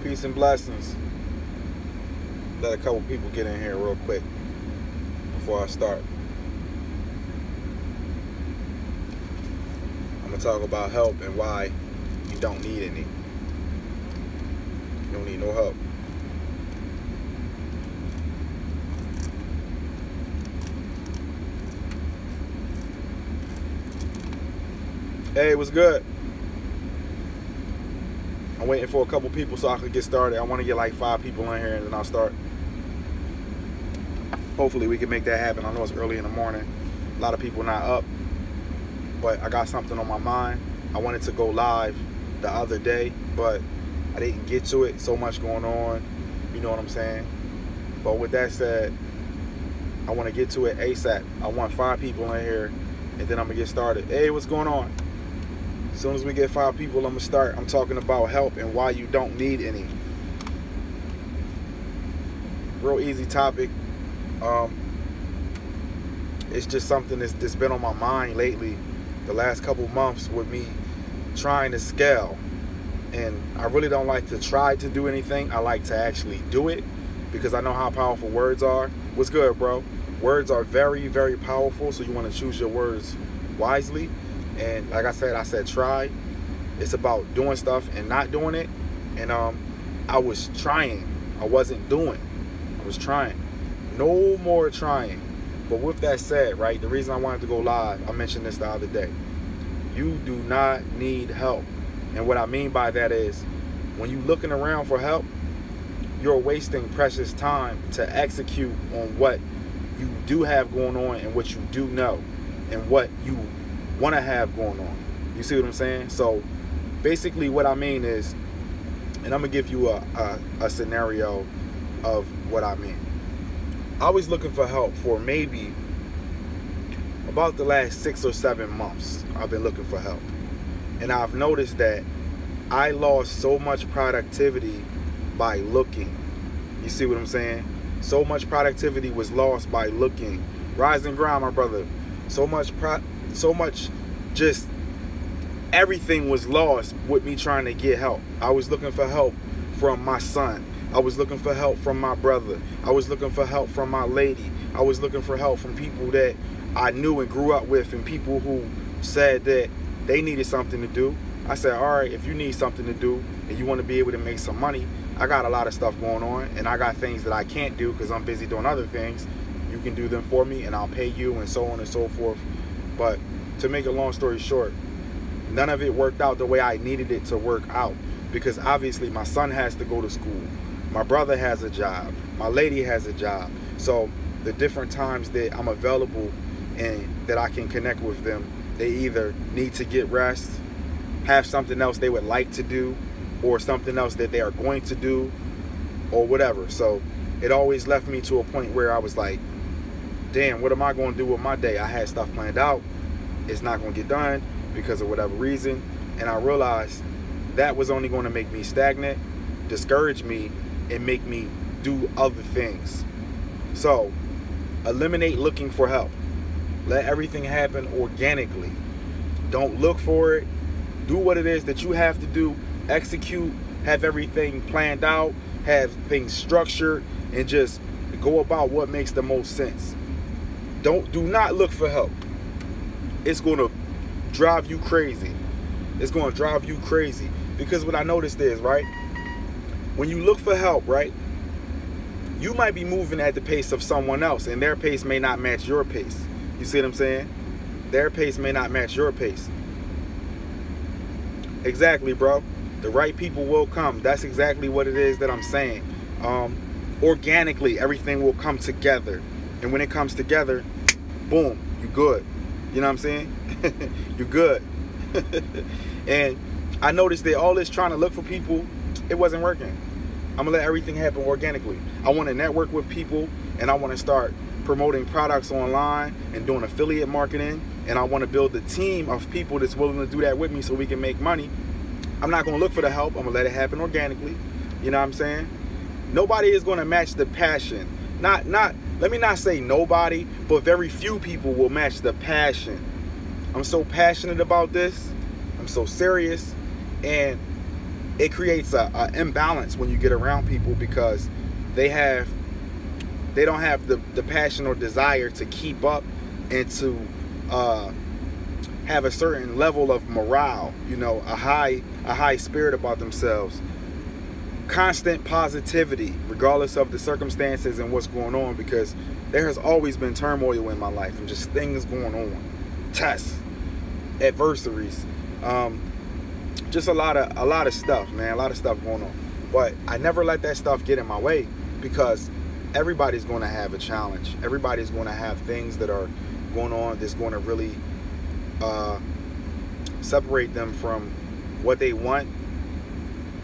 Peace and blessings. Let a couple people get in here real quick before I start. I'm going to talk about help and why you don't need any. You don't need no help. Hey, what's good? I'm waiting for a couple people so I can get started. I want to get like 5 people in here and then I'll start. Hopefully we can make that happen. I know it's early in the morning. A lot of people not up. But I got something on my mind. I wanted to go live the other day, but I didn't get to it. So much going on. You know what I'm saying? But with that said, I want to get to it ASAP. I want 5 people in here and then I'm going to get started. Hey, what's going on? As soon as we get 5 people, I'm going to start. I'm talking about help and why you don't need any. Real easy topic. It's just something that's been on my mind lately the last couple months with me trying to scale. And I really don't like to try to do anything. I like to actually do it because I know how powerful words are. What's good, bro? Words are very, very powerful, so you want to choose your words wisely. And like I said try. It's about doing stuff and not doing it. And I was trying. I wasn't doing. I was trying. No more trying. But with that said, right, the reason I wanted to go live, I mentioned this the other day. You do not need help. And what I mean by that is when you're looking around for help, you're wasting precious time to execute on what you do have going on and what you do know and what you want to have going on. You see what I'm saying? So basically what I mean is, and I'm gonna give you a scenario of what I mean. I was looking for help for maybe about the last 6 or 7 months. I've been looking for help, and I've noticed that I lost so much productivity by looking. You see what I'm saying? So much productivity was lost by looking. Rise and grind, my brother. So much just everything was lost with me trying to get help. I was looking for help from my son. I was looking for help from my brother. I was looking for help from my lady. I was looking for help from people that I knew and grew up with, and people who said that they needed something to do. I said, all right, if you need something to do and you want to be able to make some money, I got a lot of stuff going on and I got things that I can't do because I'm busy doing other things. You can do them for me and I'll pay you, and so on and so forth. But to make a long story short, none of it worked out the way I needed it to work out, because obviously my son has to go to school. My brother has a job. My lady has a job. So the different times that I'm available and that I can connect with them, they either need to get rest, have something else they would like to do, or something else that they are going to do, or whatever. So it always left me to a point where I was like, damn, what am I going to do with my day? I had stuff planned out. It's not going to get done because of whatever reason. And I realized that was only going to make me stagnant, discourage me, and make me do other things. So eliminate looking for help. Let everything happen organically. Don't look for it. Do what it is that you have to do. Execute. Have everything planned out. Have things structured, and just go about what makes the most sense. Do not look for help. It's going to drive you crazy. It's going to drive you crazy. Because what I noticed is, right, when you look for help, right, you might be moving at the pace of someone else, and their pace may not match your pace. You see what I'm saying? Their pace may not match your pace. Exactly, bro. The right people will come. That's exactly what it is that I'm saying. Organically, everything will come together. And when it comes together, boom, you good. You know what I'm saying? You're good. And I noticed that all this trying to look for people, it wasn't working. I'm going to let everything happen organically. I want to network with people, and I want to start promoting products online and doing affiliate marketing. And I want to build a team of people that's willing to do that with me so we can make money. I'm not going to look for the help. I'm going to let it happen organically. You know what I'm saying? Nobody is going to match the passion. Let me not say nobody, but very few people will match the passion. I'm so passionate about this. I'm so serious. And it creates a imbalance when you get around people, because they don't have the passion or desire to keep up and to have a certain level of morale, you know, a high spirit about themselves, constant positivity regardless of the circumstances and what's going on, because there has always been turmoil in my life and just things going on, tests, adversaries, just a lot of stuff, man, a lot of stuff going on. But I never let that stuff get in my way, because everybody's going to have a challenge. Everybody's going to have things that are going on that's going to really separate them from what they want,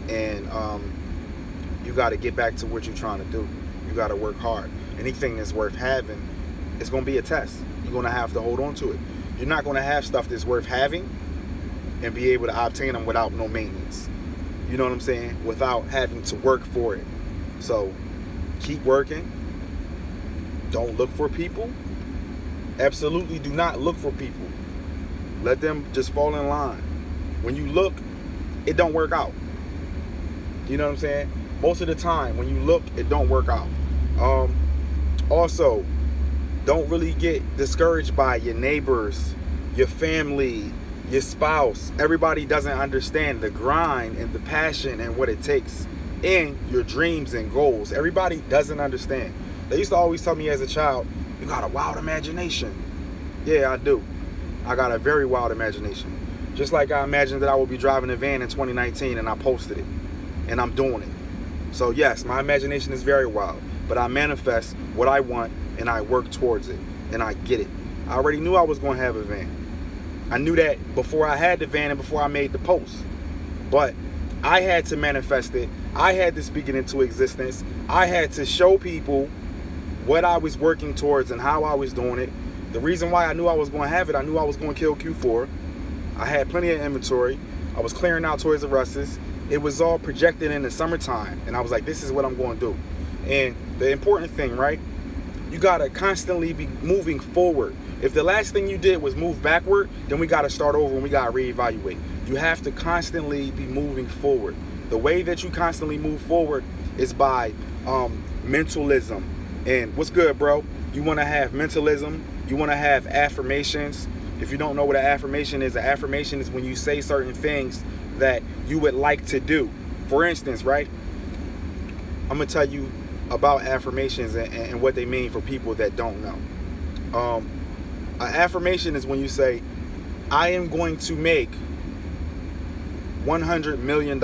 and you got to get back to what you're trying to do. You got to work hard. Anything that's worth having, it's going to be a test. You're going to have to hold on to it. You're not going to have stuff that's worth having and be able to obtain them without no maintenance. You know what I'm saying? Without having to work for it. So keep working. Don't look for people. Absolutely do not look for people. Let them just fall in line. When you look, it don't work out. You know what I'm saying? Most of the time, when you look, it don't work out. Also, don't really get discouraged by your neighbors, your family, your spouse. Everybody doesn't understand the grind and the passion and what it takes in your dreams and goals. Everybody doesn't understand. They used to always tell me as a child, you got a wild imagination. Yeah, I do. I got a very wild imagination. Just like I imagined that I would be driving a van in 2019 and I posted it. And I'm doing it. So yes, my imagination is very wild. But I manifest what I want and I work towards it. And I get it. I already knew I was going to have a van. I knew that before I had the van and before I made the post. But I had to manifest it. I had to speak it into existence. I had to show people what I was working towards and how I was doing it. The reason why I knew I was going to have it, I knew I was going to kill Q4. I had plenty of inventory. I was clearing out Toys R Us's. It was all projected in the summertime. And I was like, this is what I'm going to do. And the important thing, right? You got to constantly be moving forward. If the last thing you did was move backward, then we got to start over and we got to reevaluate. You have to constantly be moving forward. The way that you constantly move forward is by mentalism. And what's good, bro? You want to have mentalism. You want to have affirmations. If you don't know what an affirmation is when you say certain things that you would like to do. For instance, right? I'm going to tell you about affirmations and what they mean for people that don't know. An affirmation is when you say, I am going to make $100 million.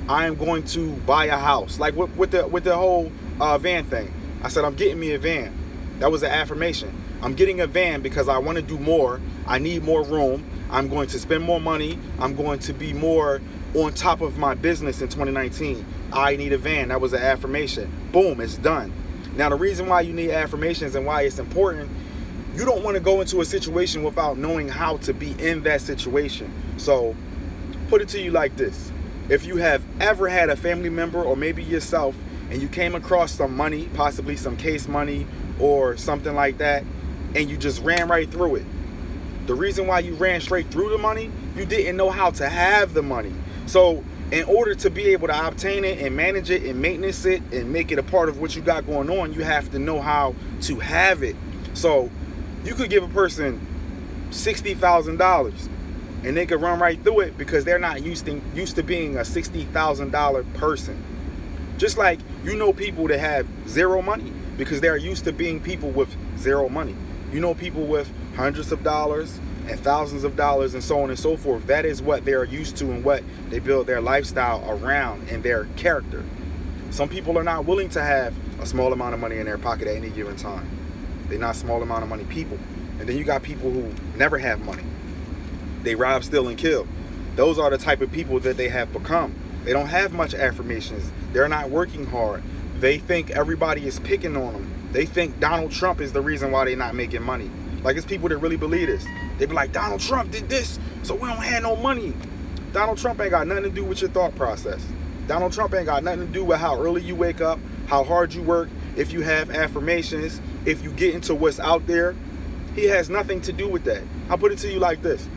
I am going to buy a house. Like with the whole van thing. I said, I'm getting me a van. That was an affirmation. I'm getting a van because I want to do more. I need more room. I'm going to spend more money. I'm going to be more on top of my business in 2019. I need a van. That was an affirmation. Boom, it's done. Now, the reason why you need affirmations and why it's important, you don't want to go into a situation without knowing how to be in that situation. So, put it to you like this. If you have ever had a family member or maybe yourself and you came across some money, possibly some case money or something like that, and you just ran right through it. The reason why you ran straight through the money, you didn't know how to have the money. So in order to be able to obtain it and manage it and maintenance it and make it a part of what you got going on, you have to know how to have it. So you could give a person $60,000 and they could run right through it because they're not used to being a $60,000 person. Just like you know people that have zero money because they're used to being people with zero money. You know people with hundreds of dollars and thousands of dollars and so on and so forth. That is what they're used to and what they build their lifestyle around and their character. Some people are not willing to have a small amount of money in their pocket at any given time. They're not small amount of money people. And then you got people who never have money. They rob, steal, and kill. Those are the type of people that they have become. They don't have much affirmations. They're not working hard. They think everybody is picking on them. They think Donald Trump is the reason why they're not making money. Like, it's people that really believe this. They be like, Donald Trump did this, so we don't have no money. Donald Trump ain't got nothing to do with your thought process. Donald Trump ain't got nothing to do with how early you wake up, how hard you work, if you have affirmations, if you get into what's out there. He has nothing to do with that. I'll put it to you like this.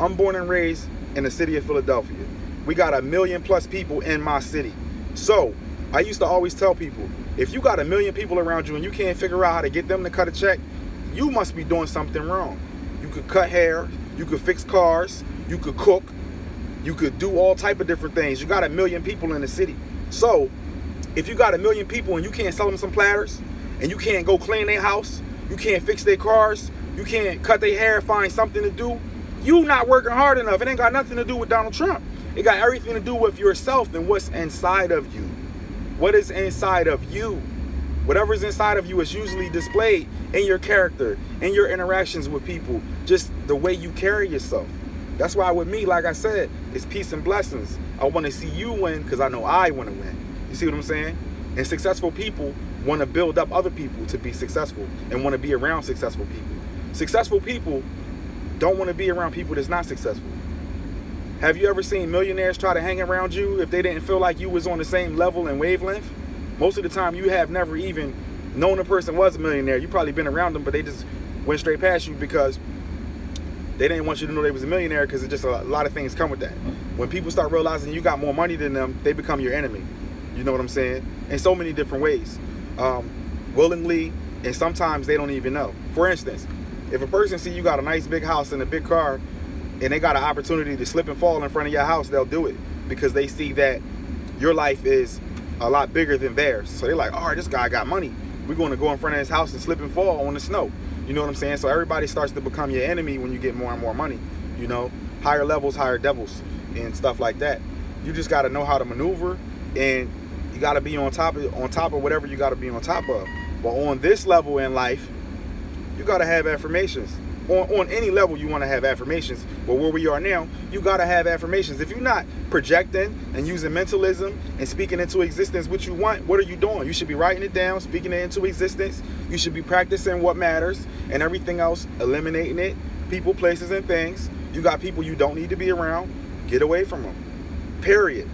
I'm born and raised in the city of Philadelphia. We got 1 million plus people in my city. So I used to always tell people, if you got 1 million people around you and you can't figure out how to get them to cut a check, you must be doing something wrong. You could cut hair, you could fix cars, you could cook, you could do all type of different things. You got 1 million people in the city. So if you got 1 million people and you can't sell them some platters, and you can't go clean their house, you can't fix their cars, you can't cut their hair, find something to do, you not working hard enough. It ain't got nothing to do with Donald Trump. It got everything to do with yourself and what's inside of you. What is inside of you? Whatever's inside of you is usually displayed in your character, in your interactions with people, just the way you carry yourself. That's why with me, like I said, it's peace and blessings. I want to see you win because I know I want to win. You see what I'm saying? And successful people want to build up other people to be successful and want to be around successful people. Successful people don't want to be around people that's not successful. Have you ever seen millionaires try to hang around you if they didn't feel like you was on the same level and wavelength? Most of the time you have never even known a person was a millionaire. You probably been around them, but they just went straight past you because they didn't want you to know they was a millionaire, because it's just a lot of things come with that. When people start realizing you got more money than them, they become your enemy. You know what I'm saying? In so many different ways. Willingly, and sometimes they don't even know. For instance, if a person see you got a nice big house and a big car, and they got an opportunity to slip and fall in front of your house, they'll do it because they see that your life is a lot bigger than theirs. So they're like, all right, this guy got money. We're going to go in front of his house and slip and fall on the snow. You know what I'm saying? So everybody starts to become your enemy when you get more and more money. You know, higher levels, higher devils, and stuff like that. You just got to know how to maneuver, and you got to be on top of whatever you got to be on top of. But on this level in life, you got to have affirmations. On any level you want to have affirmations, but where we are now, you got to have affirmations. If you're not projecting and using mentalism and speaking into existence what you want, what are you doing? You should be writing it down, speaking it into existence. You should be practicing what matters, and everything else, eliminating it. People, places, and things. You got people you don't need to be around. Get away from them. Period.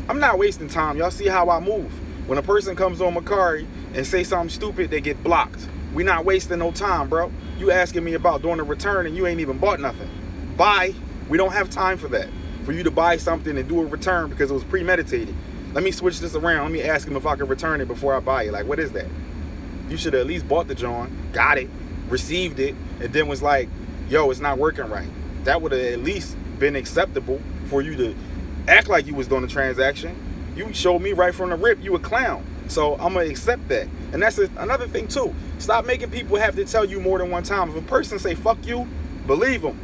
I'm not wasting time. Y'all see how I move. When a person comes on Macari and say something stupid, they get blocked. We not wasting no time, bro. You asking me about doing a return and you ain't even bought nothing. Buy. We don't have time for that. For you to buy something and do a return because it was premeditated. Let me switch this around. Let me ask him if I can return it before I buy it. Like, what is that? You should have at least bought the joint, got it, received it, and then was like, yo, it's not working right. That would have at least been acceptable for you to act like you was doing the transaction. You showed me right from the rip you a clown. So I'm going to accept that. And that's another thing too. Stop making people have to tell you more than one time. If a person say fuck you, believe them.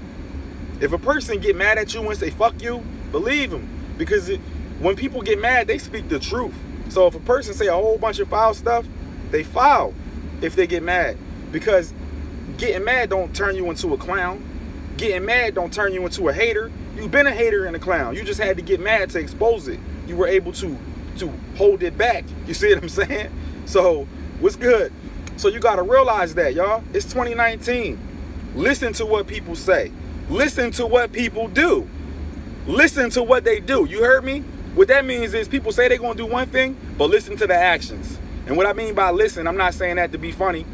If a person get mad at you and say fuck you, believe them. Because when people get mad, they speak the truth. So if a person say a whole bunch of foul stuff, they foul if they get mad. Because getting mad don't turn you into a clown. Getting mad don't turn you into a hater. You've been a hater and a clown. You just had to get mad to expose it. You were able to hold it back. You see what I'm saying? So what's good? So you got to realize that, y'all. It's 2019. Listen to what people say. Listen to what people do. Listen to what they do. You heard me? What that means is people say they're going to do one thing, but listen to the actions. And what I mean by listen, I'm not saying that to be funny.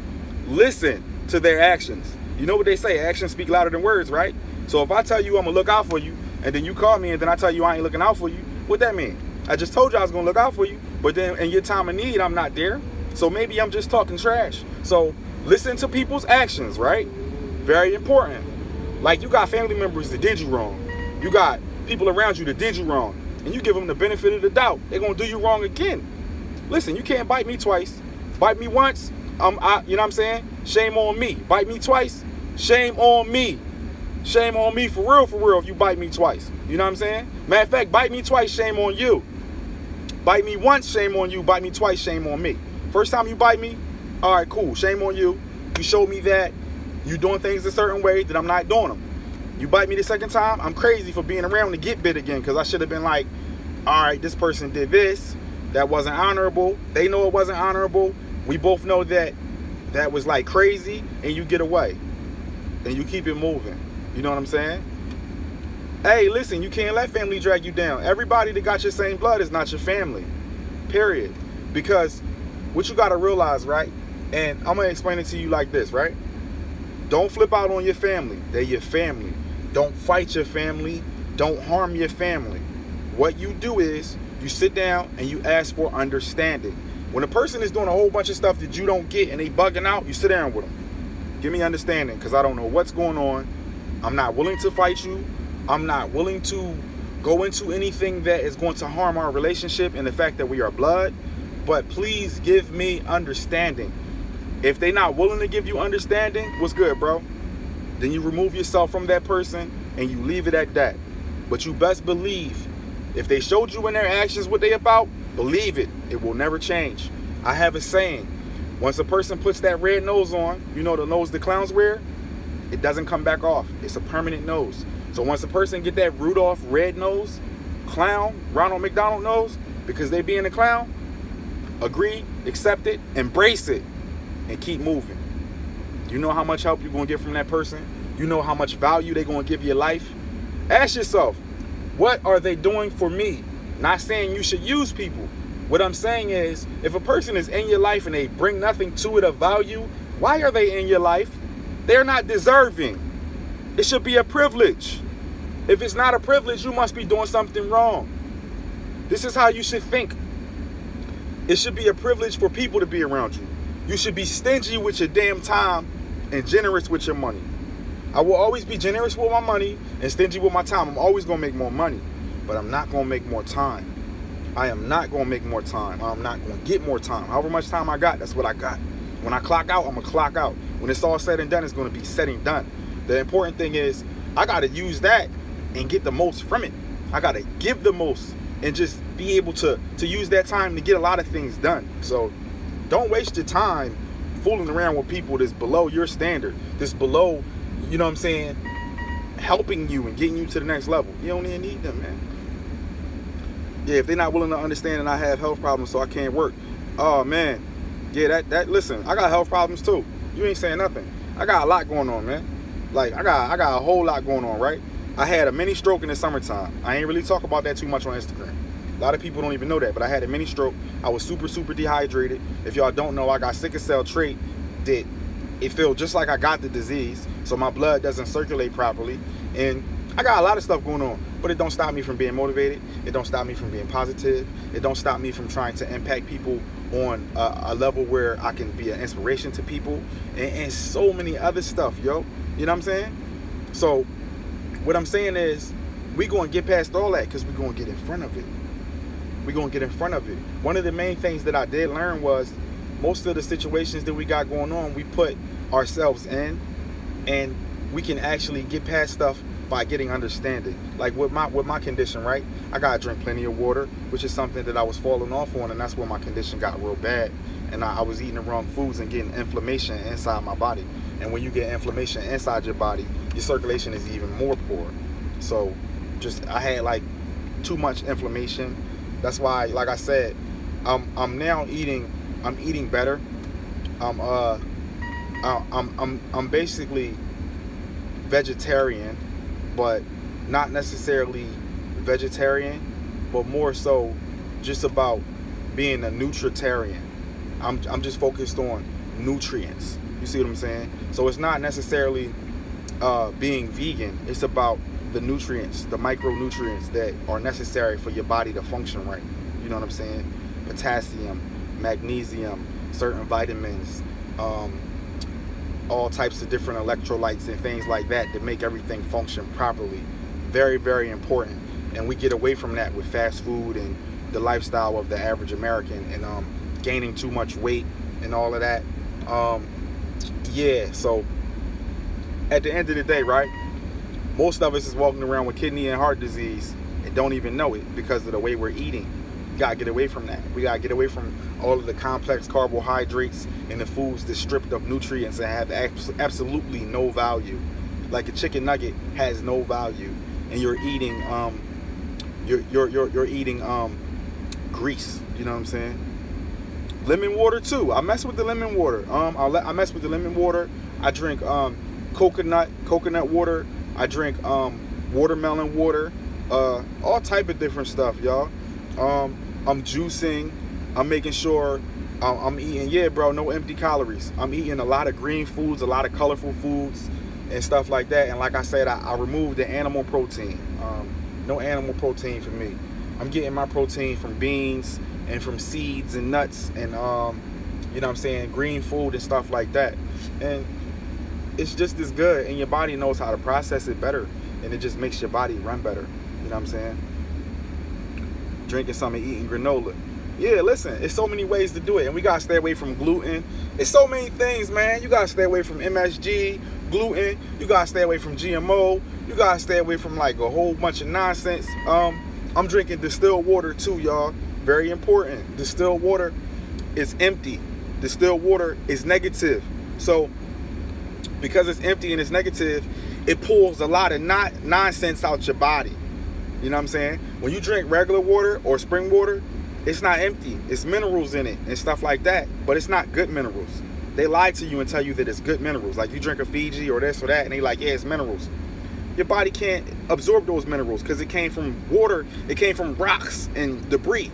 Listen to their actions. You know what they say? Actions speak louder than words, right? So if I tell you I'm going to look out for you, and then you call me and then I tell you I ain't looking out for you, what that mean? I just told you I was going to look out for you, but then in your time of need, I'm not there. So maybe I'm just talking trash. So listen to people's actions, right? Very important. Like, you got family members that did you wrong. You got people around you that did you wrong. And you give them the benefit of the doubt. They're going to do you wrong again. Listen, you can't bite me twice. Bite me once, you know what I'm saying? Shame on me. Bite me twice, shame on me. Shame on me for real if you bite me twice. You know what I'm saying? Matter of fact, bite me twice, shame on you. Bite me once, shame on you. Bite me twice, shame on me. First time you bite me, all right, cool, shame on you. You showed me that you doing things a certain way that I'm not doing them. You bite me the second time, I'm crazy for being around to get bit again, because I should have been like, all right, this person did this. That wasn't honorable. They know it wasn't honorable. We both know that that was like crazy, and you get away. And you keep it moving. You know what I'm saying? Hey, listen, you can't let family drag you down. Everybody that got your same blood is not your family. Period. Because what you got to realize, right? And I'm going to explain it to you like this, right? Don't flip out on your family. They're your family. Don't fight your family. Don't harm your family. What you do is you sit down and you ask for understanding. When a person is doing a whole bunch of stuff that you don't get and they bugging out, you sit down with them. Give me understanding, because I don't know what's going on. I'm not willing to fight you. I'm not willing to go into anything that is going to harm our relationship and the fact that we are blood. But please give me understanding. If they're not willing to give you understanding, what's good, bro? Then you remove yourself from that person and you leave it at that. But you best believe, if they showed you in their actions what they about, believe it. It will never change. I have a saying. Once a person puts that red nose on, you know the nose the clowns wear, it doesn't come back off. It's a permanent nose. So once a person get that Rudolph red nose, clown, Ronald McDonald nose, because they being a clown, agree, accept it, embrace it, and keep moving. You know how much help you're going to get from that person? You know how much value they're going to give your life? Ask yourself, what are they doing for me? Not saying you should use people. What I'm saying is, if a person is in your life and they bring nothing to it of value, why are they in your life? They're not deserving. It should be a privilege. If it's not a privilege, you must be doing something wrong. This is how you should think. It should be a privilege for people to be around you. You should be stingy with your damn time and generous with your money. I will always be generous with my money and stingy with my time. I'm always going to make more money, but I'm not going to make more time. I am not going to make more time. I'm not going to get more time. However much time I got, that's what I got. When I clock out, I'm going to clock out. When it's all said and done, it's going to be said and done. The important thing is I got to use that and get the most from it. I got to give the most and just be able to use that time to get a lot of things done. So don't waste your time fooling around with people that's below your standard, that's below, you know what I'm saying, helping you and getting you to the next level. You don't even need them, man. Yeah, if they're not willing to understand and I have health problems so I can't work. Oh, man. Yeah, listen, I got health problems too. You ain't saying nothing. I got a lot going on, man. Like, I got a whole lot going on, right? I had a mini stroke in the summertime. I ain't really talk about that too much on Instagram. A lot of people don't even know that, but I had a mini stroke. I was super, super dehydrated. If y'all don't know, I got sickle cell trait that it feels just like I got the disease, so my blood doesn't circulate properly. And I got a lot of stuff going on, but it don't stop me from being motivated. It don't stop me from being positive. It don't stop me from trying to impact people on a level where I can be an inspiration to people and so many other stuff, yo. You know what I'm saying? So what I'm saying is we're going to get past all that because we're going to get in front of it. We're going to get in front of it. One of the main things that I did learn was most of the situations that we got going on, we put ourselves in, and we can actually get past stuff by getting understanding. Like with my condition, right? I gotta drink plenty of water, which is something that I was falling off on, and that's when my condition got real bad. And I was eating the wrong foods and getting inflammation inside my body. And when you get inflammation inside your body, your circulation is even more poor. So I had like too much inflammation. That's why, like I said, I'm now eating better. I'm basically vegetarian, but not necessarily vegetarian, but more so just about being a nutritarian. I'm just focused on nutrients. You see what I'm saying? So it's not necessarily being vegan. It's about the nutrients, the micronutrients that are necessary for your body to function right. You know what I'm saying? Potassium, magnesium, certain vitamins, all types of different electrolytes and things like that to make everything function properly. Very, very important. And we get away from that with fast food and the lifestyle of the average American and gaining too much weight and all of that. Yeah, so at the end of the day, right, most of us is walking around with kidney and heart disease and don't even know it because of the way we're eating. We gotta get away from that. We gotta get away from all of the complex carbohydrates and the foods that's stripped of nutrients and have absolutely no value. Like a chicken nugget has no value, and you're eating you're eating grease. You know what I'm saying? Lemon water too. I mess with the lemon water. I mess with the lemon water. I drink coconut water. I drink watermelon water. All type of different stuff, y'all. I'm juicing. I'm making sure I'm eating, yeah, bro, no empty calories. I'm eating a lot of green foods, a lot of colorful foods and stuff like that. And like I said, I removed the animal protein. No animal protein for me. I'm getting my protein from beans and from seeds and nuts and you know what I'm saying, green food and stuff like that. And it's just as good, and your body knows how to process it better, and it just makes your body run better. You know what I'm saying? Drinking something, eating granola. Yeah, listen, it's so many ways to do it, and we gotta stay away from gluten. It's so many things, man. You gotta stay away from MSG, gluten. You gotta stay away from GMO. You gotta stay away from like a whole bunch of nonsense. I'm drinking distilled water too, y'all. Very important. Distilled water is empty. Distilled water is negative. So because it's empty and it's negative, it pulls a lot of nonsense out your body. You know what I'm saying? When you drink regular water or spring water, it's not empty. It's minerals in it and stuff like that, but it's not good minerals. They lie to you and tell you that it's good minerals. Like you drink a Fiji or this or that, and they like, yeah, it's minerals. Your body can't absorb those minerals because it came from water. It came from rocks and debris.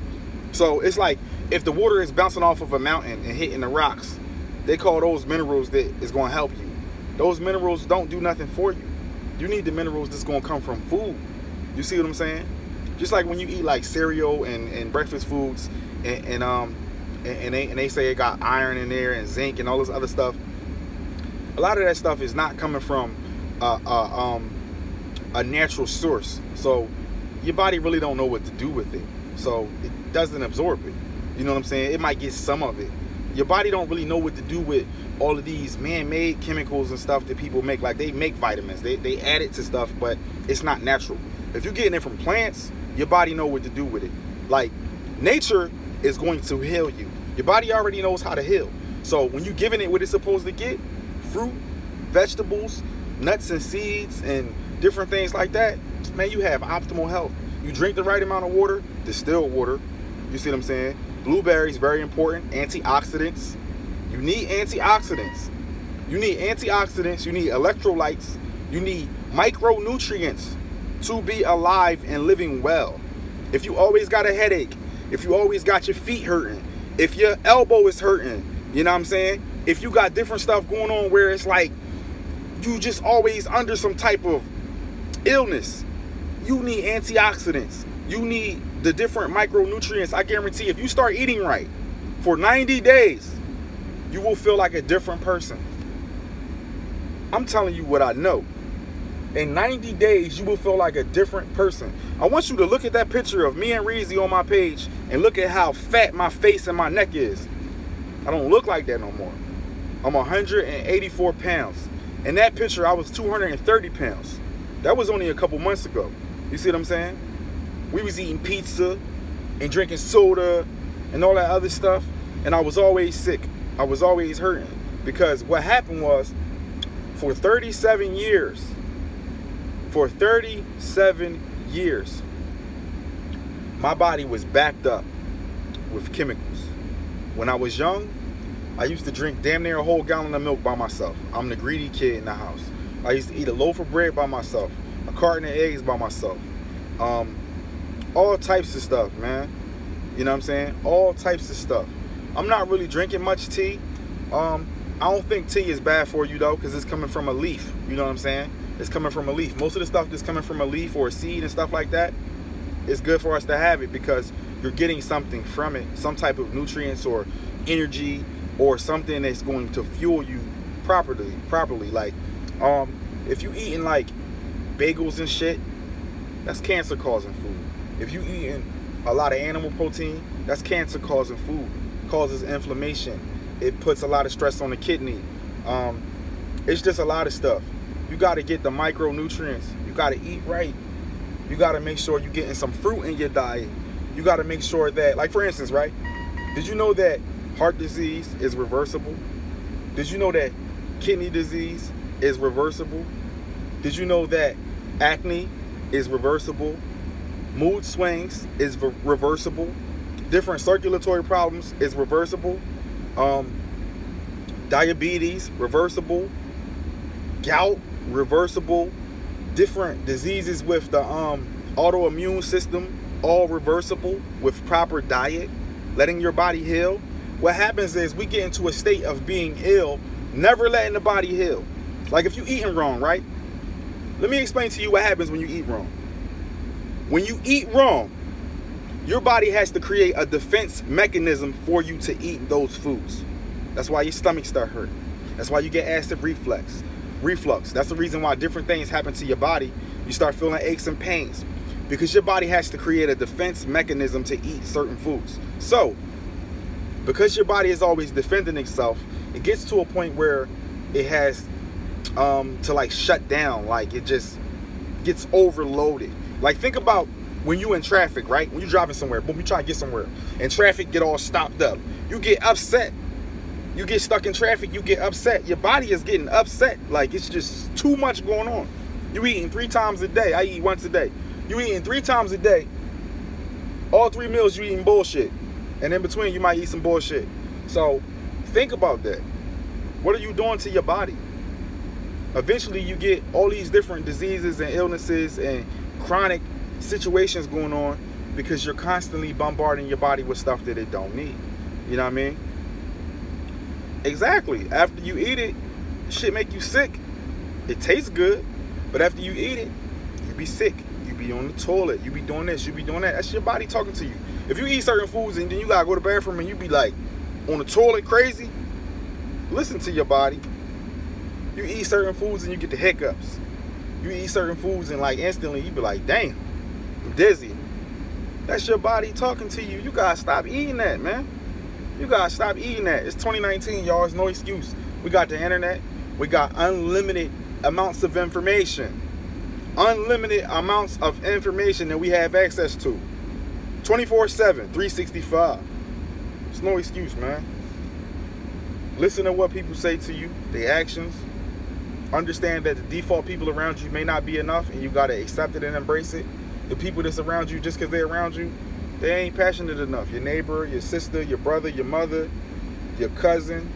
So it's like if the water is bouncing off of a mountain and hitting the rocks, they call those minerals that is going to help you. Those minerals don't do nothing for you. You need the minerals that's going to come from food. You see what I'm saying? Just like when you eat like cereal and breakfast foods and they say it got iron in there and zinc and all this other stuff. A lot of that stuff is not coming from a natural source. So your body really don't know what to do with it. So it doesn't absorb it. You know what I'm saying? It might get some of it. Your body don't really know what to do with all of these man-made chemicals and stuff that people make. Like they make vitamins, they add it to stuff, but it's not natural. If you're getting it from plants, your body know what to do with it. Like nature is going to heal you. Your body already knows how to heal. So when you're giving it what it's supposed to get, fruit, vegetables, nuts and seeds and different things like that, man, you have optimal health. You drink the right amount of water, distilled water. You see what I'm saying? Blueberries, very important. Antioxidants. You need antioxidants. You need antioxidants. You need electrolytes. You need micronutrients to be alive and living well. If you always got a headache, if you always got your feet hurting, if your elbow is hurting, you know what I'm saying? If you got different stuff going on where it's like you just always under some type of illness, you need antioxidants. You need the different micronutrients. I guarantee if you start eating right for 90 days, you will feel like a different person. I'm telling you what I know. In 90 days, you will feel like a different person. I want you to look at that picture of me and Reezy on my page and look at how fat my face and my neck is. I don't look like that no more. I'm 184 pounds. In that picture, I was 230 pounds. That was only a couple months ago. You see what I'm saying? We was eating pizza and drinking soda and all that other stuff. And I was always sick. I was always hurting. Because what happened was, for 37 years, my body was backed up with chemicals. When I was young, I used to drink damn near a whole gallon of milk by myself. I'm the greedy kid in the house. I used to eat a loaf of bread by myself, a carton of eggs by myself. All types of stuff, man. You know what I'm saying? All types of stuff. I'm not really drinking much tea. I don't think tea is bad for you though, because it's coming from a leaf. You know what I'm saying? It's coming from a leaf. Most of the stuff that's coming from a leaf or a seed and stuff like that, it's good for us to have it because you're getting something from it, some type of nutrients or energy or something that's going to fuel you properly. Like, if you eating like bagels and shit, that's cancer causing food. If you eating a lot of animal protein, that's cancer causing food. Causes inflammation. It puts a lot of stress on the kidney. It's just a lot of stuff. You got to get the micronutrients. You got to eat right. You got to make sure you're getting some fruit in your diet. You got to make sure that, like for instance, right? Did you know that heart disease is reversible? Did you know that kidney disease is reversible? Did you know that acne is reversible? Mood swings is reversible. Different circulatory problems is reversible. Diabetes, reversible. Gout, reversible. Different diseases with the autoimmune system, all reversible with proper diet, letting your body heal. What happens is we get into a state of being ill, never letting the body heal. Like if you eating wrong, right? Let me explain to you what happens when you eat wrong. When you eat wrong, Your body has to create a defense mechanism for you to eat those foods. That's why your stomach start hurting. That's why you get acid reflux. That's the reason why different things happen to your body. You start feeling aches and pains, because your body has to create a defense mechanism to eat certain foods. So, because your body is always defending itself, it gets to a point where it has to like shut down. Like it just gets overloaded. Like think about when you in traffic, right? When you're driving somewhere, boom, you try to get somewhere, and traffic get all stopped up. You get upset. You get stuck in traffic, you get upset. Your body is getting upset. Like it's just too much going on. You eating 3 times a day. I eat once a day. You eating 3 times a day. All 3 meals you eating bullshit. And in between you might eat some bullshit. So think about that. What are you doing to your body? Eventually you get all these different diseases and illnesses and chronic situations going on because you're constantly bombarding your body with stuff that it don't need. You know what I mean? Exactly. After you eat it, shit make you sick. It tastes good, but after you eat it, you be sick. You be on the toilet. You be doing this. You be doing that. That's your body talking to you. If you eat certain foods and then you gotta go to the bathroom and you be like on the toilet crazy, listen to your body. You eat certain foods and you get the hiccups. You eat certain foods and like instantly you be like, damn, I'm dizzy. That's your body talking to you. You gotta stop eating that, man. You gotta stop eating that. It's 2019, y'all. It's no excuse. We got the internet. We got unlimited amounts of information. Unlimited amounts of information that we have access to. 24/7, 365. It's no excuse, man. Listen to what people say to you, their actions. Understand that the default people around you may not be enough, and you gotta accept it and embrace it. The people that's around you, just because they're around you, they ain't passionate enough. Your neighbor, your sister, your brother, your mother, your cousin,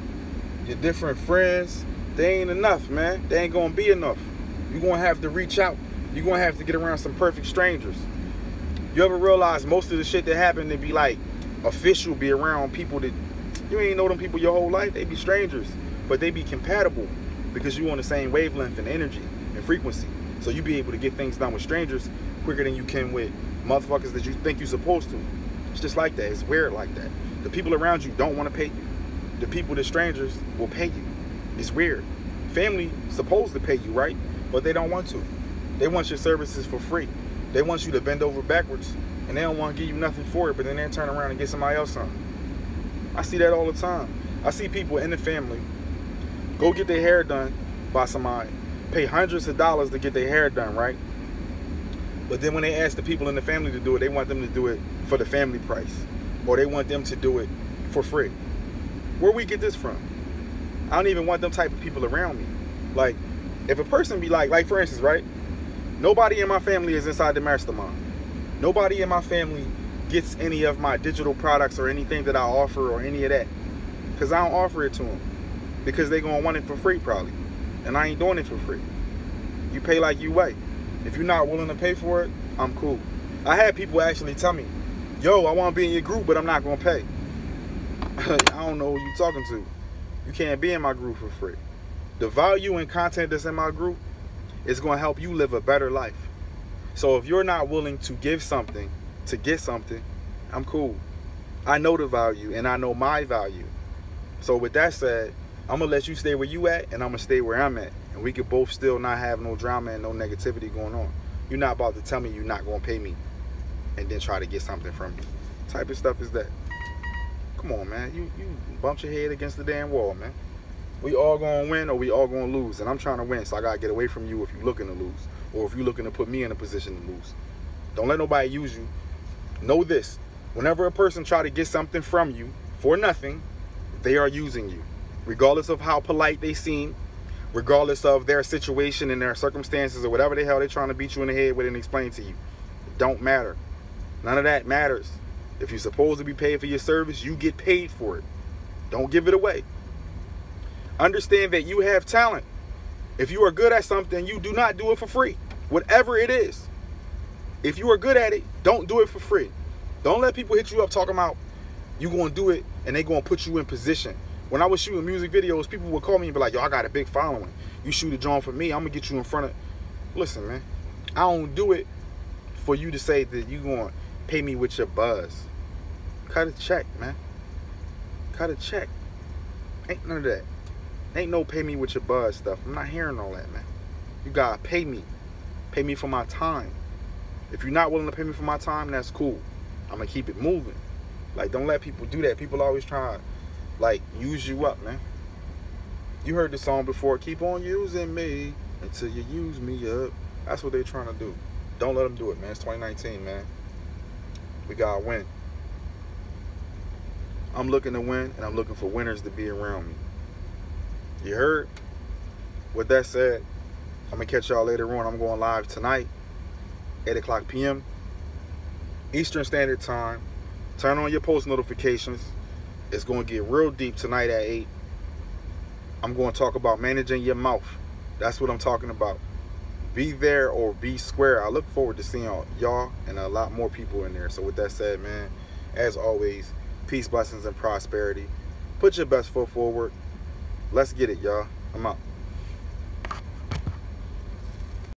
your different friends, they ain't enough, man. They ain't gonna be enough. You're gonna have to reach out. You're gonna have to get around some perfect strangers. You ever realize most of the shit that happened to be like official, be around people that you ain't know them people your whole life? They be strangers, but they be compatible because you on the same wavelength and energy and frequency. So you be able to get things done with strangers quicker than you can with motherfuckers that you think you're supposed to. It's just like that. It's weird like that. The people around you don't want to pay you. The people, the strangers, will pay you. It's weird. Family supposed to pay you, right? But they don't want to. They want your services for free. They want you to bend over backwards, and they don't want to give you nothing for it, but then they turn around and get somebody else something. I see that all the time. I see people in the family go get their hair done by somebody, pay hundreds of dollars to get their hair done, right? But then when they ask the people in the family to do it, they want them to do it for the family price, or they want them to do it for free. Where we get this from? I don't even want them type of people around me. Like, if a person be like for instance, right? Nobody in my family is inside the mastermind. Nobody in my family gets any of my digital products or anything that I offer or any of that, because I don't offer it to them, because they gonna want it for free probably, and I ain't doing it for free. You pay like you weigh. If you're not willing to pay for it, I'm cool. I had people actually tell me, yo, I want to be in your group, but I'm not going to pay. I don't know who you're talking to. You can't be in my group for free. The value and content that's in my group is going to help you live a better life. So if you're not willing to give something to get something, I'm cool. I know the value and I know my value. So with that said, I'm going to let you stay where you at, and I'm going to stay where I'm at. And we could both still not have no drama and no negativity going on. You're not about to tell me you're not going to pay me and then try to get something from me. What type of stuff is that? Come on, man. You bumped your head against the damn wall, man. We all going to win or we all going to lose. And I'm trying to win, so I got to get away from you if you're looking to lose. Or if you're looking to put me in a position to lose. Don't let nobody use you. Know this. Whenever a person try to get something from you for nothing, they are using you. Regardless of how polite they seem, regardless of their situation and their circumstances or whatever the hell they're trying to beat you in the head with and explain to you. It don't matter. None of that matters. If you're supposed to be paid for your service, you get paid for it. Don't give it away. Understand that you have talent. If you are good at something, you do not do it for free. Whatever it is. If you are good at it, don't do it for free. Don't let people hit you up talking about you going to do it and they going to put you in position. When I was shooting music videos, people would call me and be like, yo, I got a big following. You shoot a drawing for me, I'm going to get you in front of... Listen, man, I don't do it for you to say that you going to pay me with your buzz. Cut a check, man. Cut a check. Ain't none of that. Ain't no pay me with your buzz stuff. I'm not hearing all that, man. You gotta pay me. Pay me for my time. If you're not willing to pay me for my time, that's cool. I'm gonna keep it moving. Like, don't let people do that. People always try to, like, use you up, man. You heard the song before, keep on using me until you use me up. That's what they're trying to do. Don't let them do it, man. It's 2019, man. We gotta win. I'm looking to win, and I'm looking for winners to be around me. You heard? With that said, I'm gonna catch y'all later on. I'm going live tonight, 8 o'clock p.m. Eastern Standard Time. Turn on your post notifications. It's gonna get real deep tonight at 8. I'm going to talk about managing your mouth. That's what I'm talking about. Be there or be square. I look forward to seeing y'all and a lot more people in there. So with that said, man, as always, peace, blessings, and prosperity. Put your best foot forward. Let's get it, y'all. I'm out.